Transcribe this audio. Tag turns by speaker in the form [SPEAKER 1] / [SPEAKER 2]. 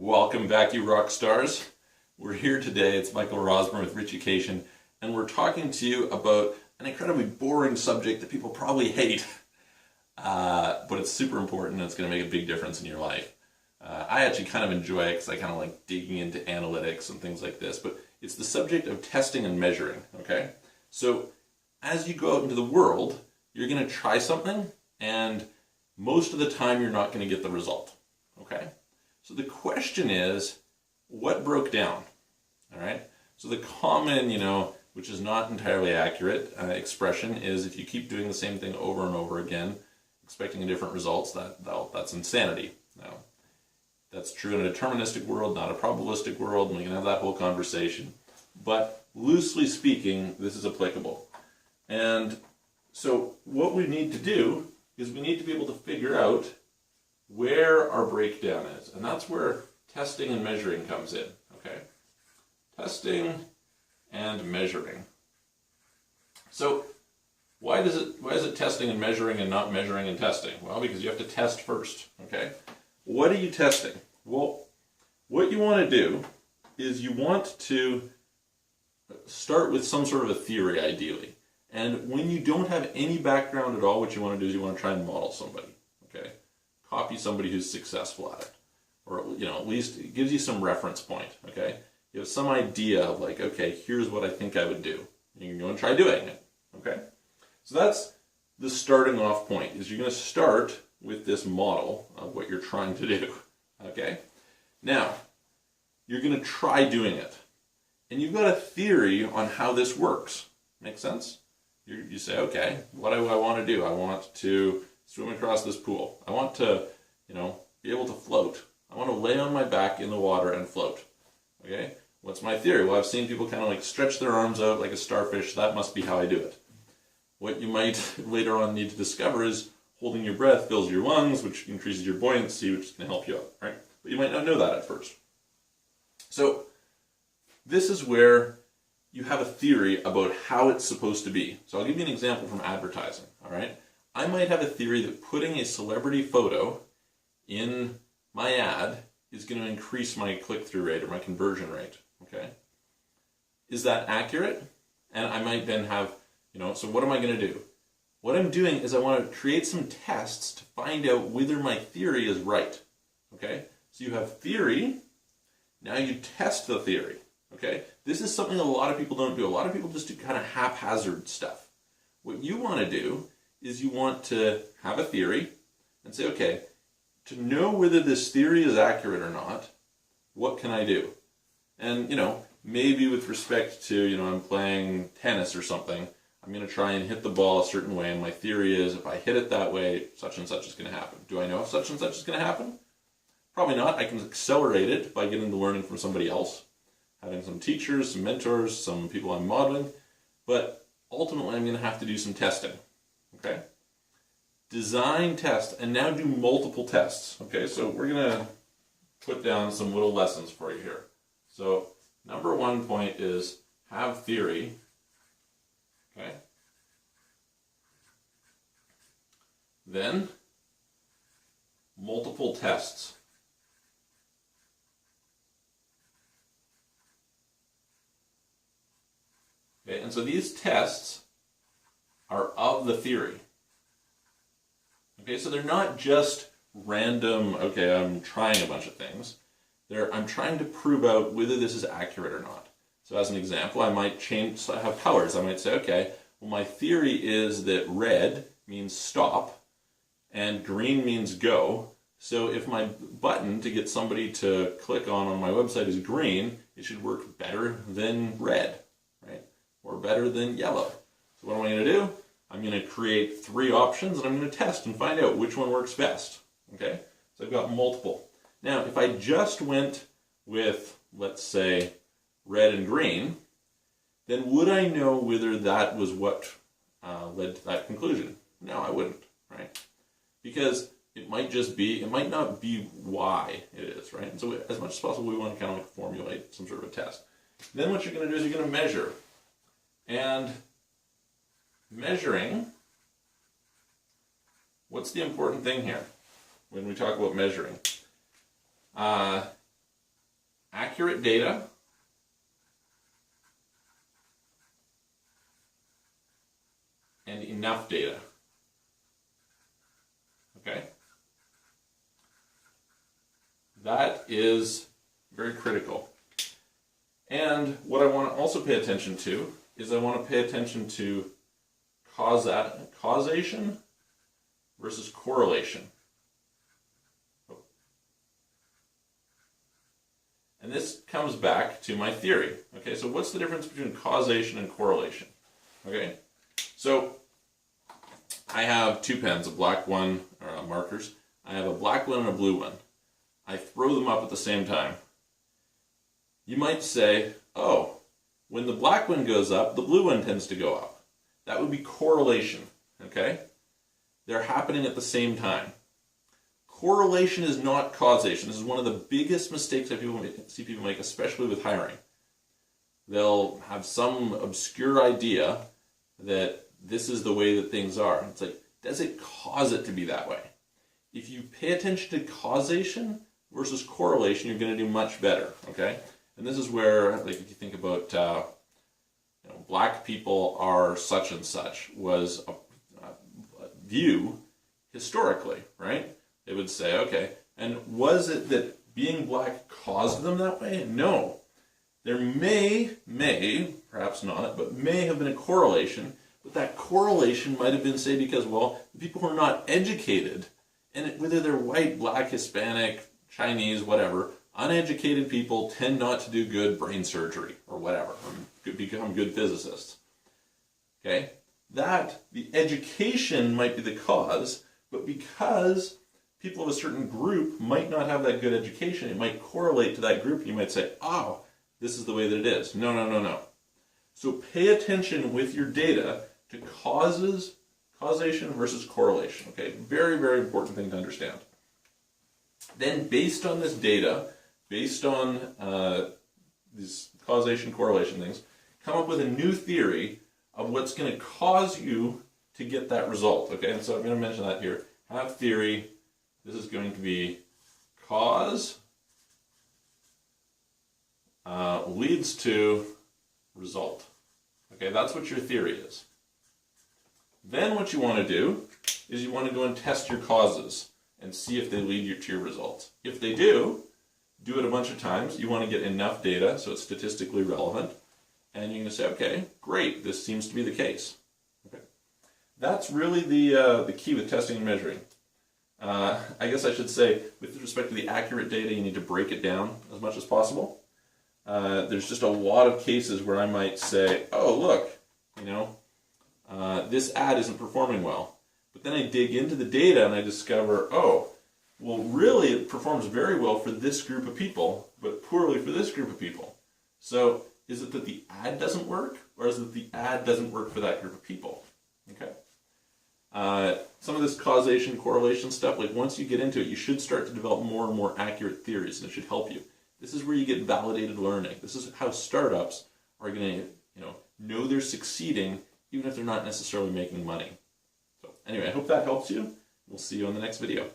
[SPEAKER 1] Welcome back, you rock stars. We're here today. It's Michael Rosmer with Richucation, and we're talking to you about an incredibly boring subject that people probably hate, but it's super important and it's going to make a big difference in your life. I actually kind of enjoy it because I kind of like digging into analytics and things like this, but it's the subject of testing and measuring, okay? So as you go out into the world, you're going to try something, and most of the time you're not going to get the result, okay? So the question is, what broke down? All right. So the common, which is not entirely accurate expression is if you keep doing the same thing over and over again, expecting a different results, that's insanity. Now, that's true in a deterministic world, not a probabilistic world, and we can have that whole conversation. But loosely speaking, this is applicable. And so what we need to do is we need to be able to figure out where our breakdown is. And that's where testing and measuring comes in, okay? Testing and measuring. So why is it testing and measuring and not measuring and testing? Well, because you have to test first, okay? What are you testing? Well, what you want to do is you want to start with some sort of a theory, ideally. And when you don't have any background at all, what you want to do is you want to try and model somebody, okay? Copy somebody who's successful at it. Or, at least it gives you some reference point, okay? You have some idea of like, okay, here's what I think I would do. You're going to try doing it, okay? So that's the starting off point, is you're going to start with this model of what you're trying to do, okay? Now, you're going to try doing it. And you've got a theory on how this works. Make sense? You say, okay, what do I want to do? I want to swim across this pool. I want to, be able to float. I want to lay on my back in the water and float. Okay? What's my theory? Well, I've seen people kind of like stretch their arms out like a starfish. That must be how I do it. What you might later on need to discover is holding your breath fills your lungs, which increases your buoyancy, which is going to help you out, right? But you might not know that at first. So this is where you have a theory about how it's supposed to be. So I'll give you an example from advertising, all right? I might have a theory that putting a celebrity photo in my ad is going to increase my click-through rate or my conversion rate, okay? Is that accurate? And I might then have, so what am I going to do? What I'm doing is I want to create some tests to find out whether my theory is right, okay? So you have theory, now you test the theory, okay? This is something a lot of people don't do. A lot of people just do kind of haphazard stuff. What you want to do is you want to have a theory and say, okay, to know whether this theory is accurate or not, what can I do? And, maybe with respect to, I'm playing tennis or something, I'm going to try and hit the ball a certain way, and my theory is if I hit it that way, such and such is going to happen. Do I know if such and such is going to happen? Probably not. I can accelerate it by getting the learning from somebody else, having some teachers, some mentors, some people I'm modeling, but ultimately I'm going to have to do some testing. Okay? Design, test, and now do multiple tests. Okay, so we're going to put down some little lessons for you here. So number 1 point is have theory. Okay? Then multiple tests. Okay, and so these tests are of the theory. Okay, so they're not just random, okay, I'm trying a bunch of things. I'm trying to prove out whether this is accurate or not. So as an example, I might have colors. I might say, okay, well, my theory is that red means stop and green means go. So if my button to get somebody to click on my website is green, it should work better than red, right? Or better than yellow. So what am I going to do? I'm going to create 3 options and I'm going to test and find out which one works best. Okay? So I've got multiple. Now, if I just went with, let's say, red and green, then would I know whether that was what led to that conclusion? No, I wouldn't, right? Because it might not be why it is, right? And so as much as possible, we want to kind of like formulate some sort of a test. Then what you're going to do is you're going to measure. And measuring, what's the important thing here when we talk about measuring? accurate data and enough data. Okay? That is very critical. And what I want to also pay attention to is I want to pay attention to causation versus correlation. And this comes back to my theory. Okay, so what's the difference between causation and correlation? Okay, so I have two pens, a black one, or markers. I have a black one and a blue one. I throw them up at the same time. You might say, oh, when the black one goes up, the blue one tends to go up. That would be correlation, okay? They're happening at the same time. Correlation is not causation. This is one of the biggest mistakes that people see people make, especially with hiring. They'll have some obscure idea that this is the way that things are. It's like, does it cause it to be that way? If you pay attention to causation versus correlation, you're going to do much better, okay? And this is where, like, if you think about, black people are such and such was a view historically, right? They would say, okay, and was it that being black caused them that way? No. There may, perhaps not, but may have been a correlation, but that correlation might have been, say, because, well, the people who are not educated, and whether they're white, black, Hispanic, Chinese, whatever, uneducated people tend not to do good brain surgery or whatever, or become good physicists. Okay? The education might be the cause, but because people of a certain group might not have that good education, it might correlate to that group. You might say, oh, this is the way that it is. No. So pay attention with your data to causation versus correlation. Okay? Very, very important thing to understand. Then based on this data, based on these causation, correlation things, come up with a new theory of what's going to cause you to get that result. Okay, and so I'm going to mention that here. Have theory. This is going to be cause leads to result. Okay, that's what your theory is. Then what you want to do is you want to go and test your causes and see if they lead you to your results. If they do it a bunch of times. You want to get enough data so it's statistically relevant. And you're going to say, okay, great, this seems to be the case. Okay. That's really the key with testing and measuring. I guess I should say, with respect to the accurate data, you need to break it down as much as possible. There's just a lot of cases where I might say, oh, look, this ad isn't performing well. But then I dig into the data and I discover, oh, well, really it performs very well for this group of people, but poorly for this group of people. So is it that the ad doesn't work, or is it that the ad doesn't work for that group of people? Okay. Some of this causation, correlation stuff, like once you get into it, you should start to develop more and more accurate theories, and it should help you. This is where you get validated learning. This is how startups are going to, know they're succeeding, even if they're not necessarily making money. So anyway, I hope that helps you. We'll see you on the next video.